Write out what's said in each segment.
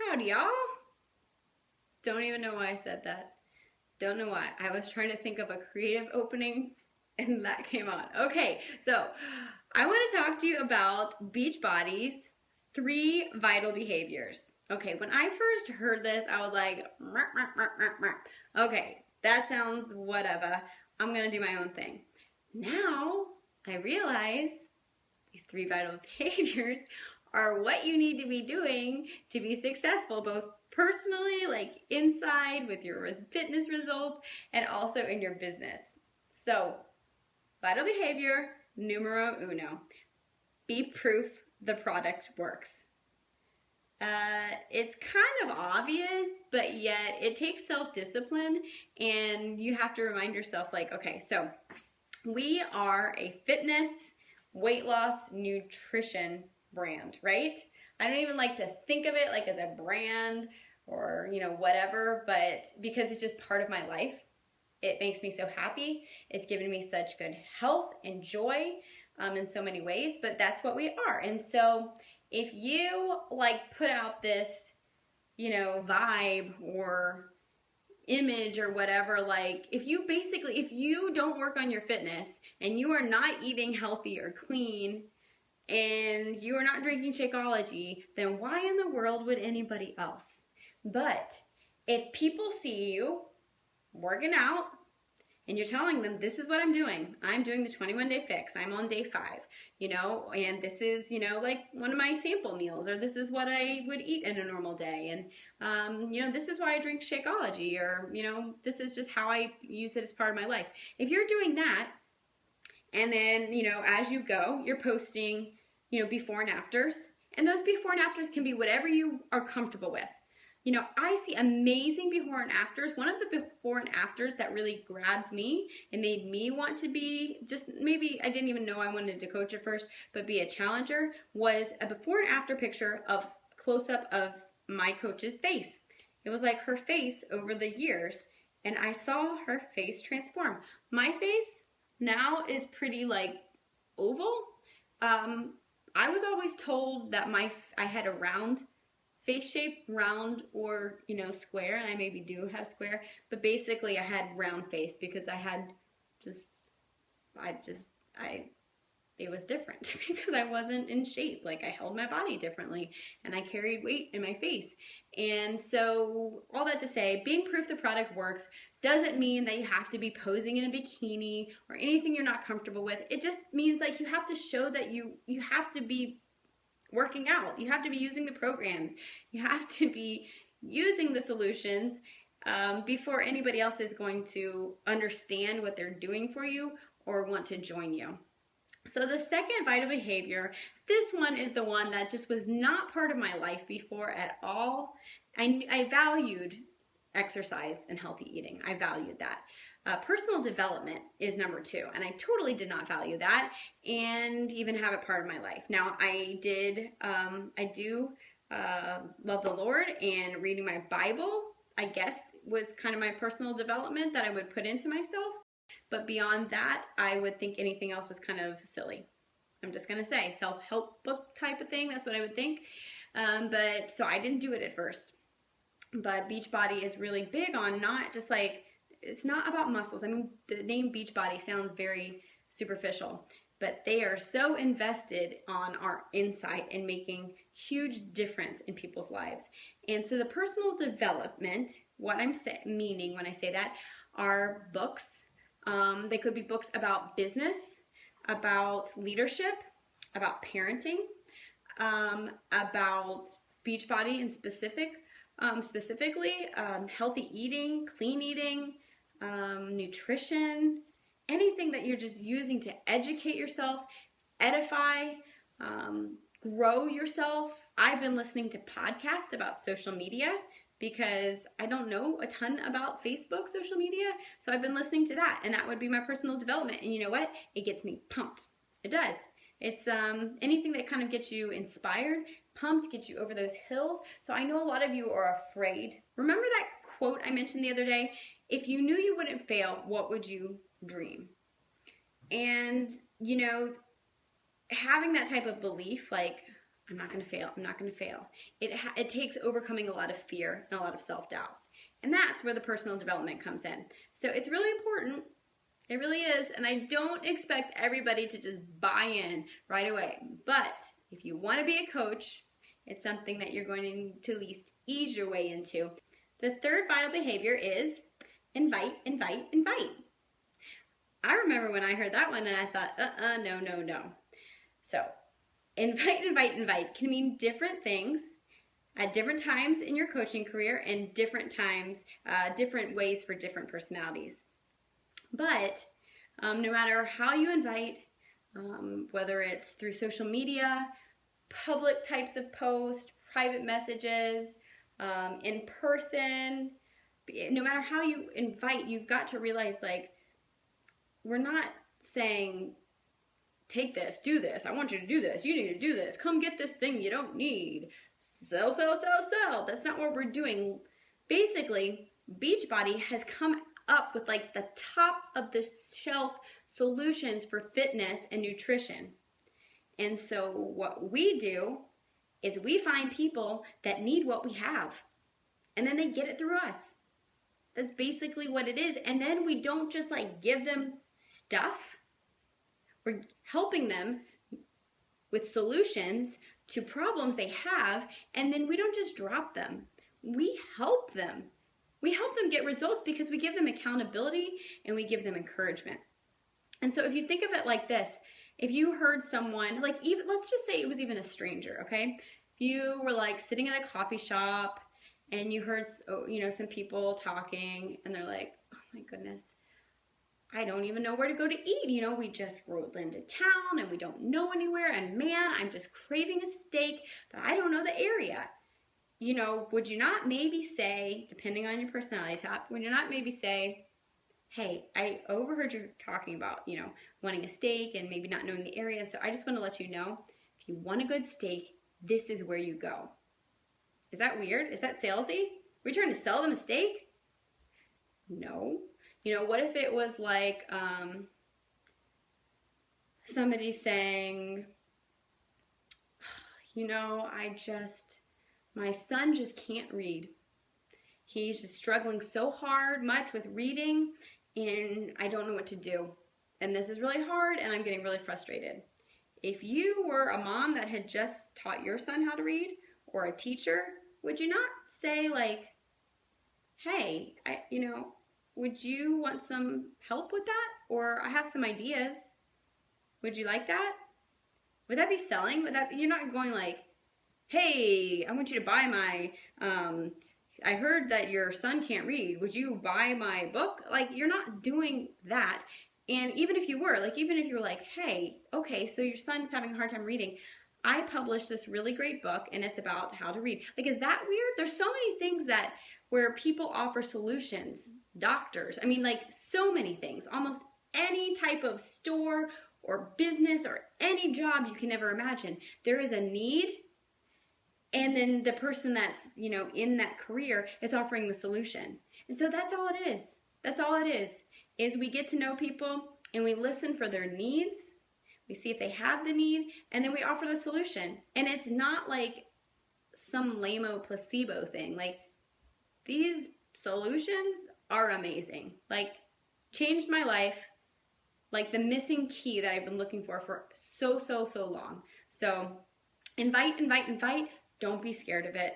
Howdy, y'all. Don't even know why I said that. Don't know why. I was trying to think of a creative opening and that came on. Okay, so I want to talk to you about Beachbody's 3 vital behaviors. Okay, when I first heard this, I was like, okay, that sounds whatever. I'm gonna do my own thing. Now I realize these 3 vital behaviors are what you need to be doing to be successful, both personally, like inside with your fitness results, and also in your business. So, vital behavior numero uno, be proof the product works. It's kind of obvious, but yet it takes self-discipline, and you have to remind yourself, like, okay, so we are a fitness, weight loss, nutrition brand, right? I don't even like to think of it like as a brand or, whatever, but because it's just part of my life, it makes me so happy. It's given me such good health and joy in so many ways, but that's what we are. And so if you put out this, vibe or image or whatever, if you don't work on your fitness and you are not eating healthy or clean and you are not drinking Shakeology, then why in the world would anybody else? But if people see you working out and you're telling them, this is what I'm doing the 21-day fix, I'm on day 5, and this is, one of my sample meals, or this is what I would eat in a normal day, and, this is why I drink Shakeology, or, this is just how I use it as part of my life. If you're doing that, and then, as you go, you're posting, before and afters, and those before and afters can be whatever you are comfortable with. I see amazing before and afters. One of the before and afters that really grabs me and made me want to be, maybe I didn't even know I wanted to coach at first, but be a challenger, was a before and after picture of close-up of my coach's face. It was like her face over the years, and I saw her face transform. My face now is pretty oval. I was always told that I had a round face shape, round or, square, and I maybe do have square, but basically I had round face because it was different because I wasn't in shape. I held my body differently and I carried weight in my face. And so all that to say, being proof the product works doesn't mean that you have to be posing in a bikini or anything you're not comfortable with. It just means you have to show that you have to be working out. You have to be using the programs. You have to be using the solutions before anybody else is going to understand what they're doing for you or want to join you. So the second vital behavior, this one is the one that just was not part of my life before at all. I valued exercise and healthy eating. I valued that. Personal development is number 2, and I totally did not value that and even have it part of my life. Now, I do love the Lord, and reading my Bible, I guess, was kind of my personal development that I would put into myself. But beyond that, I would think anything else was kind of silly. I'm just going to say self-help book type of thing. That's what I would think. But so I didn't do it at first. But Beachbody is really big on not just it's not about muscles. I mean, the name Beachbody sounds very superficial, but they are so invested on our insight and making huge difference in people's lives. And so the personal development, what I'm meaning when I say that, are books. They could be books about business, about leadership, about parenting, about Beachbody in specifically, healthy eating, clean eating, nutrition, anything that you're just using to educate yourself, edify, grow yourself. I've been listening to podcasts about social media because I don't know a ton about Facebook social media, so I've been listening to that, and that would be my personal development. And you know what? It gets me pumped. It does. It's anything that kind of gets you inspired, pumped, gets you over those hills. So I know a lot of you are afraid. Remember that quote I mentioned the other day? If you knew you wouldn't fail, what would you dream? And, having that type of belief, I'm not going to fail. I'm not going to fail. It takes overcoming a lot of fear and a lot of self-doubt. And that's where the personal development comes in. So it's really important. It really is. And I don't expect everybody to just buy in right away. But if you want to be a coach, it's something that you're going to need to at least ease your way into. The third vital behavior is invite, invite, invite. I remember when I heard that one and I thought, no, no, no. So invite, invite, invite can mean different things at different times in your coaching career and different times, different ways for different personalities. But no matter how you invite, whether it's through social media, public types of posts, private messages, in person, no matter how you invite, you've got to realize, like, we're not saying, take this, do this, I want you to do this, you need to do this, come get this thing you don't need, sell, sell, sell, sell. That's not what we're doing. Basically, Beachbody has come up with like the top of the shelf solutions for fitness and nutrition. And so what we do is we find people that need what we have, and then they get it through us. That's basically what it is. And then we don't just like give them stuff. We're helping them with solutions to problems they have, and then we don't just drop them. We help them. We help them get results because we give them accountability and we give them encouragement. And so if you think of it like this, if you heard someone, like, even, let's just say it was even a stranger, okay? If you were like sitting in a coffee shop and you heard, you know, some people talking and they're like, oh my goodness, I don't even know where to go to eat. You know, we just rode into town and we don't know anywhere, and man, I'm just craving a steak, but I don't know the area. You know, would you not maybe say, depending on your personality type, would you not maybe say, hey, I overheard you talking about, you know, wanting a steak and maybe not knowing the area, and so I just want to let you know, if you want a good steak, this is where you go. Is that weird? Is that salesy? Are we trying to sell them a steak? No. You know, what if it was like somebody saying, you know, my son just can't read. He's just struggling so much with reading, and I don't know what to do. And this is really hard, and I'm getting really frustrated. If you were a mom that had just taught your son how to read, or a teacher, would you not say, like, hey, would you want some help with that? Or I have some ideas. Would you like that? Would that be selling? You're not going like, hey, I want you to buy my, I heard that your son can't read. Would you buy my book? Like, you're not doing that. And even if you were, like, hey, okay, so your son's having a hard time reading. I published this really great book and it's about how to read. Like, is that weird? There's so many things where people offer solutions. Doctors, I mean, like, so many things. Almost any type of store or business or any job you can ever imagine. There is a need, and then the person that's, you know, in that career is offering the solution. And so that's all it is. That's all it is we get to know people and we listen for their needs. We see if they have the need, and then we offer the solution. And it's not like some lame-o placebo thing. Like, these solutions are amazing. Like, changed my life. Like, the missing key that I've been looking for so long. So invite, invite, invite. Don't be scared of it.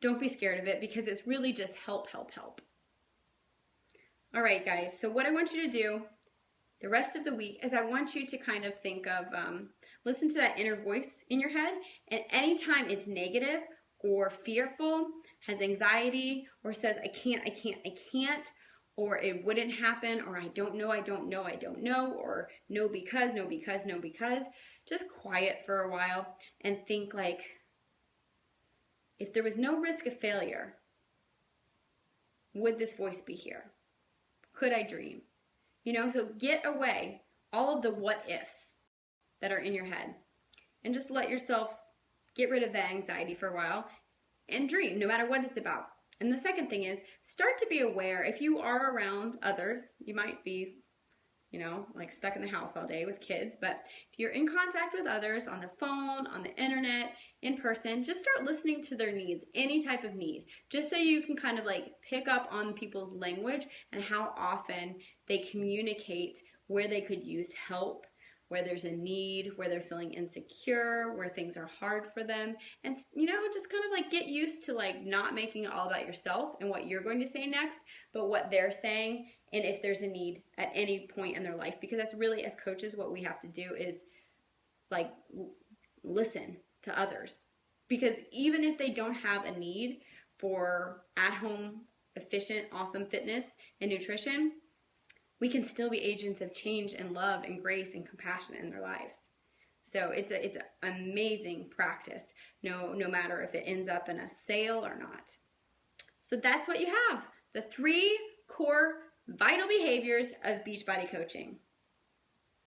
Don't be scared of it, because it's really just help, help, help. All right, guys. So what I want you to do the rest of the week is I want you to kind of think of, listen to that inner voice in your head, and anytime it's negative or fearful, has anxiety, or says, I can't, or it wouldn't happen, or I don't know, or no because, just quiet for a while and think, like, if there was no risk of failure, would this voice be here? Could I dream? You know, so get away all of the what ifs that are in your head and just let yourself get rid of that anxiety for a while and dream, no matter what it's about. And the second thing is, start to be aware. If you are around others, you might be, you know, like stuck in the house all day with kids. But if you're in contact with others on the phone, on the internet, in person, just start listening to their needs, any type of need, just so you can kind of like pick up on people's language and how often they communicate where they could use help, where there's a need, where they're feeling insecure, where things are hard for them. And, you know, just kind of like get used to like not making it all about yourself and what you're going to say next, but what they're saying and if there's a need at any point in their life. Because that's really, as coaches, what we have to do is like listen to others. Because even if they don't have a need for at-home, efficient, awesome fitness and nutrition, we can still be agents of change and love and grace and compassion in their lives. So it's an amazing practice, no matter if it ends up in a sale or not. So that's what you have, the 3 core vital behaviors of Beachbody coaching.